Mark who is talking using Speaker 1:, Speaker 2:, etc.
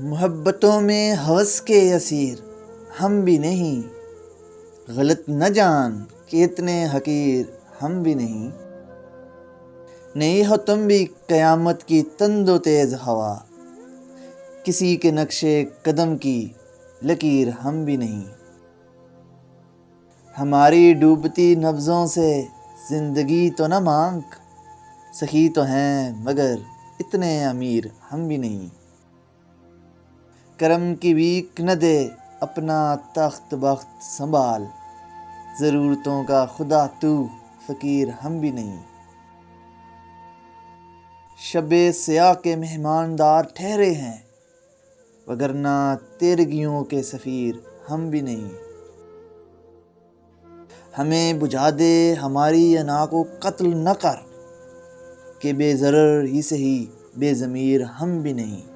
Speaker 1: محبتوں میں ہوس کے اسیر ہم بھی نہیں، غلط نہ جان کہ اتنے حقیر ہم بھی نہیں ہو تم بھی قیامت کی تند و تیز ہوا، کسی کے نقش قدم کی لکیر ہم بھی نہیں۔ ہماری ڈوبتی نبضوں سے زندگی تو نہ مانگ، سخی تو ہیں مگر اتنے امیر ہم بھی نہیں۔ کرم کی بھیک نہ دے اپنا تخت بخت سنبھال، ضرورتوں کا خدا تو فقیر ہم بھی نہیں۔ شب سیاہ کے مہماندار ٹھہرے ہیں، وگرنہ تیرگیوں کے سفیر ہم بھی نہیں۔ ہمیں بجھا دے ہماری انا کو قتل نہ کر، کہ بے ضرر ہی سہی بے ضمیر ہم بھی نہیں۔